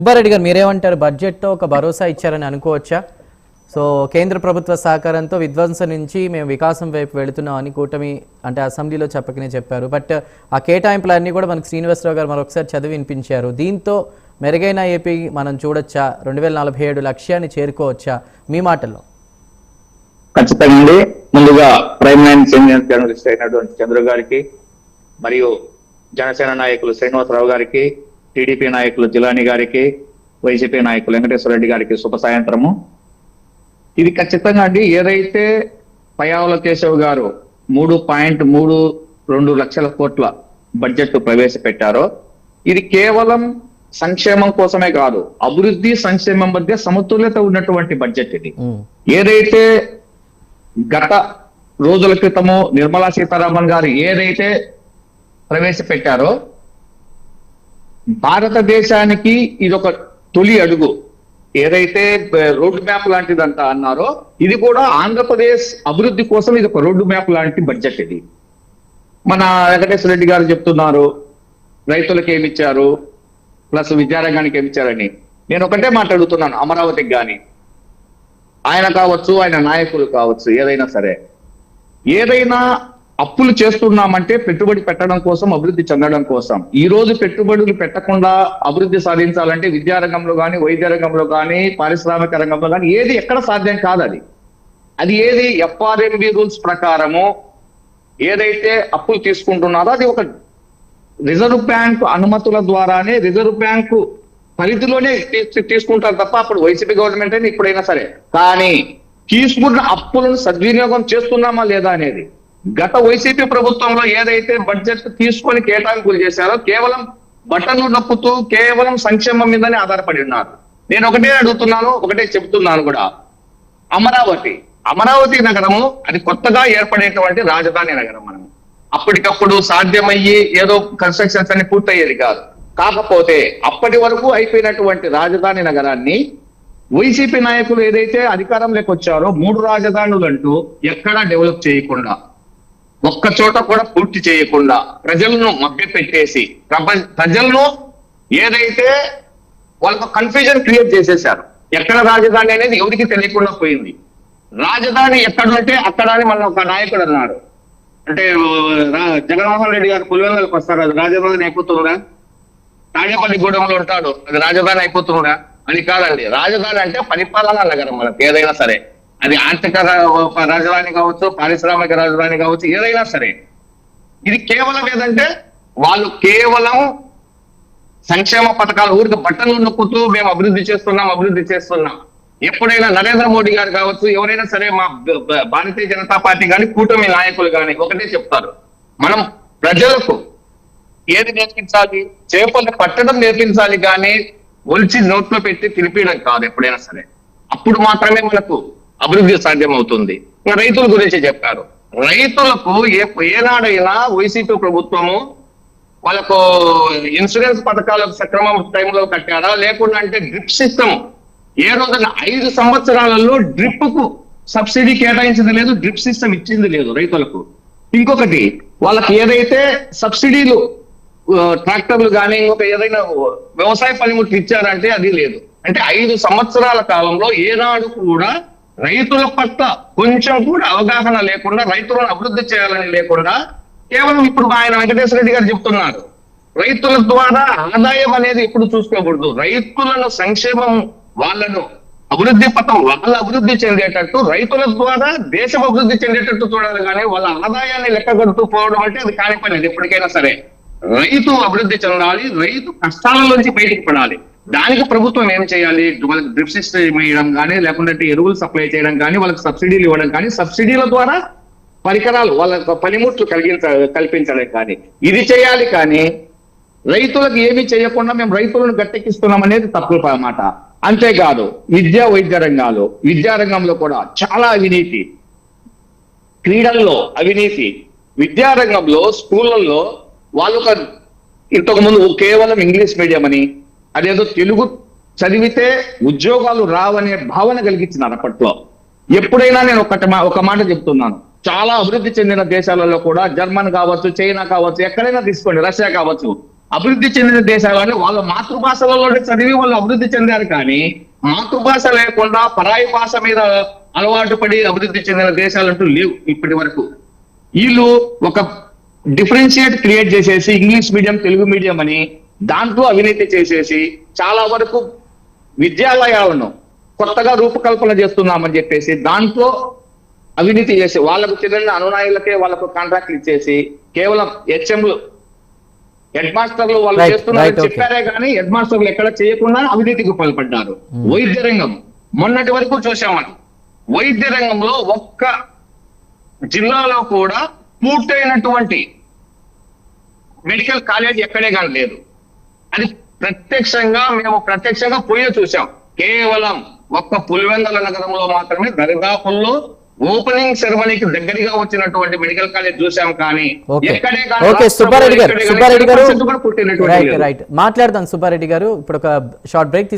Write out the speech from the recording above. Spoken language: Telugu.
సుబ్బారెడ్డి గారు మీరేమంటారు? బడ్జెట్తో ఒక భరోసా ఇచ్చారని అనుకోవచ్చా? సో కేంద్ర ప్రభుత్వ సహకారంతో విధ్వంసం నుంచి మేము వికాసం వైపు వెళుతున్నామని కూటమి అంటే అసెంబ్లీలో చెప్పకనే చెప్పారు. బట్ ఆ కేటాయింపులన్నీ కూడా మనకు శ్రీనివాసరావు గారు మరొకసారి చదివి వినిపించారు. దీంతో మెరుగైన ఏపీ మనం చూడొచ్చా? 2047 లక్ష్యాన్ని చేరుకోవచ్చా? మీ మాటల్లో. ఖచ్చితంగా అండి. ముందుగా ప్రైమ్ లైన్ సీనియర్ జర్నలిస్ట్ అయినటువంటి చంద్ర గారికి, మరియు జనసేన నాయకులు శ్రీనివాసరావు గారికి, టీడీపీ నాయకులు జిలాని గారికి, వైసీపీ నాయకులు వెంకటేశ్వర రెడ్డి గారికి శుభ సాయంత్రము. ఇది ఖచ్చితంగా అండి, ఏదైతే పయ్యావుల కేశవ్ గారు 3.32 లక్షల కోట్ల బడ్జెట్ ప్రవేశపెట్టారో ఇది కేవలం సంక్షేమం కోసమే కాదు, అభివృద్ధి సంక్షేమం మధ్య సమతుల్యత ఉన్నటువంటి బడ్జెట్ ఇది. ఏదైతే గత రోజుల క్రితము నిర్మలా సీతారామన్ గారు ఏదైతే ప్రవేశపెట్టారో భారతదేశానికి ఇది ఒక తొలి అడుగు. ఏదైతే రోడ్ మ్యాప్ లాంటిదంతా అన్నారో ఇది కూడా ఆంధ్రప్రదేశ్ అభివృద్ధి కోసం ఇది ఒక రోడ్ మ్యాప్ లాంటి బడ్జెట్ ఇది. మన వెంకటేశ్వర రెడ్డి గారు చెప్తున్నారు రైతులకు ఏమిచ్చారు, ప్లస్ విద్యారంగానికి ఏమిచ్చారని. నేను ఒకటే మాట్లాడుతున్నాను, అమరావతికి కానీ ఆయన కావచ్చు, ఆయన నాయకులు కావచ్చు, ఏదైనా సరే ఏదైనా అప్పులు చేస్తున్నామంటే పెట్టుబడి పెట్టడం కోసం, అభివృద్ధి చెందడం కోసం. ఈ రోజు పెట్టుబడులు పెట్టకుండా అభివృద్ధి సాధించాలంటే విద్యారంగంలో కానీ, వైద్య రంగంలో కానీ, పారిశ్రామిక రంగంలో కానీ ఏది ఎక్కడ సాధ్యం కాదు. అది ఏది FRMB రూల్స్ ప్రకారము ఏదైతే అప్పులు తీసుకుంటున్నారో అది ఒక రిజర్వ్ బ్యాంకు అనుమతుల ద్వారానే, రిజర్వ్ బ్యాంకు పరిధిలోనే తీసుకుంటారు తప్ప అప్పుడు వైసీపీ గవర్నమెంట్ అయినా ఇప్పుడైనా సరే. కానీ తీసుకున్న అప్పులను సద్వినియోగం చేస్తున్నామా లేదా అనేది గత వైసీపీ ప్రభుత్వంలో ఏదైతే బడ్జెట్ తీసుకొని కేటాయింపులు చేశారో కేవలం బటన్లు నొప్పుతూ కేవలం సంక్షేమం మీదనే ఆధారపడి ఉన్నారు. నేను ఒకటే అడుగుతున్నాను, ఒకటే చెప్తున్నాను కూడా, అమరావతి నగరము అది కొత్తగా ఏర్పడేటువంటి రాజధాని నగరం. మనం అప్పటికప్పుడు సాధ్యమయ్యి ఏదో కన్స్ట్రక్షన్స్ అన్ని పూర్తయ్యేది కాదు. కాకపోతే అప్పటి వరకు అయిపోయినటువంటి రాజధాని నగరాన్ని వైసీపీ నాయకులు ఏదైతే అధికారంలోకి వచ్చారో 3 రాజధానులు అంటూ ఎక్కడా డెవలప్ చేయకుండా, ఒక్క చోట కూడా పూర్తి చేయకుండా ప్రజలను మభ్యపెట్టేసి ప్రజలను ఏదైతే వాళ్ళకు కన్ఫ్యూజన్ క్రియేట్ చేసేశారు. ఎక్కడ రాజధాని అనేది ఎవరికి తెలియకుండా పోయింది. రాజధాని ఎక్కడుంటే అక్కడ అని మన ఒక నాయకుడు అన్నాడు. అంటే జగన్మోహన్ రెడ్డి గారు పులివెందులకు వస్తారు, అది రాజధాని అయిపోతుందా? తాడేపల్లిగూడెంలో ఉంటాడు, అది రాజధాని అయిపోతుందా? అని కాదండి. రాజధాని అంటే పరిపాలనా నగరం. మనకు ఏదైనా సరే అది ఆర్థిక రాజధాని కావచ్చు, పారిశ్రామిక రాజధాని కావచ్చు, ఏదైనా సరే ఇది కేవలం ఏదంటే వాళ్ళు కేవలం సంక్షేమ పథకాలు ఊరికి బట్టలు నొక్కుతూ మేము అభివృద్ధి చేస్తున్నాం. ఎప్పుడైనా నరేంద్ర మోడీ గారు కావచ్చు, ఎవరైనా సరే మా భారతీయ జనతా పార్టీ కానీ, కూటమి నాయకులు కానీ ఒకటే చెప్తారు, మనం ప్రజలకు ఏది నేర్పించాలి, చేపలు పట్టడం నేర్పించాలి కానీ ఒలిచి నోట్లో పెట్టి తినిపించడం కాదు. ఎప్పుడైనా సరే అప్పుడు మాత్రమే మనకు అభివృద్ధి సాధ్యమవుతుంది. రైతుల గురించి చెప్పారు. రైతులకు ఏనాడైనా వైసీపీ ప్రభుత్వము వాళ్ళకు ఇన్సూరెన్స్ పథకాలకు సక్రమం టైంలో కట్టారా, లేకుండా అంటే డ్రిప్ సిస్టమ్ ఏ రోజున 5 సంవత్సరాలలో డ్రిప్ కు సబ్సిడీ కేటాయించింది లేదు, డ్రిప్ సిస్టమ్ ఇచ్చింది లేదు రైతులకు. ఇంకొకటి వాళ్ళకి ఏదైతే సబ్సిడీలు ట్రాక్టర్లు కానీ ఇంకొక ఏదైనా వ్యవసాయ పనిముట్లు ఇచ్చారంటే అది లేదు. అంటే 5 సంవత్సరాల కాలంలో ఏనాడు కూడా రైతుల పట్ల కొంచెం కూడా అవగాహన లేకుండా, రైతులను అభివృద్ధి చేయాలని లేకుండా కేవలం ఇప్పుడు ఆయన వెంకటేశ్వర రెడ్డి గారు చెప్తున్నారు రైతుల ద్వారా ఆదాయం అనేది ఎప్పుడు చూసుకోకూడదు. రైతులను సంక్షేమం, వాళ్ళను అభివృద్ధి పథం వాళ్ళ అభివృద్ధి చెందేటట్టు, రైతుల ద్వారా దేశం అభివృద్ధి చెందేటట్టు చూడాలి. కానీ వాళ్ళ ఆదాయాన్ని లెక్క కడుతూ పోవడం అంటే అది కాని పని. ఎప్పటికైనా సరే రైతు అభివృద్ధి చెందాలి, రైతు కష్టాల నుంచి బయటికి పడాలి. దానికి ప్రభుత్వం ఏం చేయాలి? వాళ్ళకి డ్రిప్ సిస్టమ్ ఇవ్వడం కానీ, లేకుంటే ఎరువులు సప్లై చేయడం కానీ, వాళ్ళకి సబ్సిడీలు ఇవ్వడం కానీ, సబ్సిడీల ద్వారా పరికరాలు వాళ్ళ పనిముట్లు కల్పించడం కానీ ఇది చేయాలి. కానీ రైతులకు ఏమీ చేయకుండా మేము రైతులను గట్టెక్కిస్తున్నాం అనేది తప్పు మాట. అంతేకాదు విద్యా రంగంలో కూడా చాలా అవినీతి, క్రీడల్లో అవినీతి, విద్యారంగంలో స్కూళ్ళల్లో వాళ్ళు ఇంతకు ముందు కేవలం ఇంగ్లీష్ మీడియం అని, అదేదో తెలుగు చదివితే ఉద్యోగాలు రావనే భావన కలిగించినారు అప్పట్లో. ఎప్పుడైనా నేను ఒక మాట చెప్తున్నాను, చాలా అభివృద్ధి చెందిన దేశాలలో కూడా, జర్మన్ కావచ్చు, చైనా కావచ్చు, ఎక్కడైనా తీసుకోండి, రష్యా కావచ్చు, అభివృద్ధి చెందిన దేశాలని వాళ్ళ మాతృభాషలలోనే చదివి వాళ్ళు అభివృద్ధి చెందారు, కానీ మాతృభాష లేకుండా పరాయి భాష మీద అలవాటు పడి అభివృద్ధి చెందిన దేశాలంటూ లేవు ఇప్పటి వరకు. వీళ్ళు ఒక డిఫరెన్షియేట్ క్రియేట్ చేసేసి ఇంగ్లీష్ మీడియం తెలుగు మీడియం అని దాంట్లో అవినీతి చేసేసి చాలా వరకు విద్యాలయాలను కొత్తగా రూపకల్పన చేస్తున్నామని చెప్పేసి దాంట్లో అవినీతి చేసి వాళ్ళకు చెందిన అనునాయులకే వాళ్ళకు కాంట్రాక్ట్లు ఇచ్చేసి కేవలం హెచ్ఎంలు హెడ్ మాస్టర్లు వాళ్ళు Right, చేస్తున్నారని right, okay. చెప్పారే కానీ హెడ్ మాస్టర్లు ఎక్కడ చేయకుండా అవినీతికి పాల్పడ్డారు. వైద్య రంగం మొన్నటి వరకు చూసామని వైద్య రంగంలో ఒక్క జిల్లాలో కూడా పూర్తయినటువంటి మెడికల్ కాలేజ్ ఎక్కడే కానీ లేదు. అది మేము ప్రత్యక్షంగా పోయే చూసాం. కేవలం ఒక్క పులివెందుల నగరంలో మాత్రమే దరిదాపుల్లో ఓపెనింగ్ సెరమనీకి దగ్గరగా వచ్చినటువంటి మెడికల్ కాలేజ్ చూసాం, కానీ ఓకే ఎక్కడే ఓకే సుబ్బారెడ్డి గారు కానీ రైట్ పుట్టినటువంటి రైట్ మాట్లాడదాం సుబ్బారెడ్డి గారు. ఇప్పుడు ఒక షార్ట్ బ్రేక్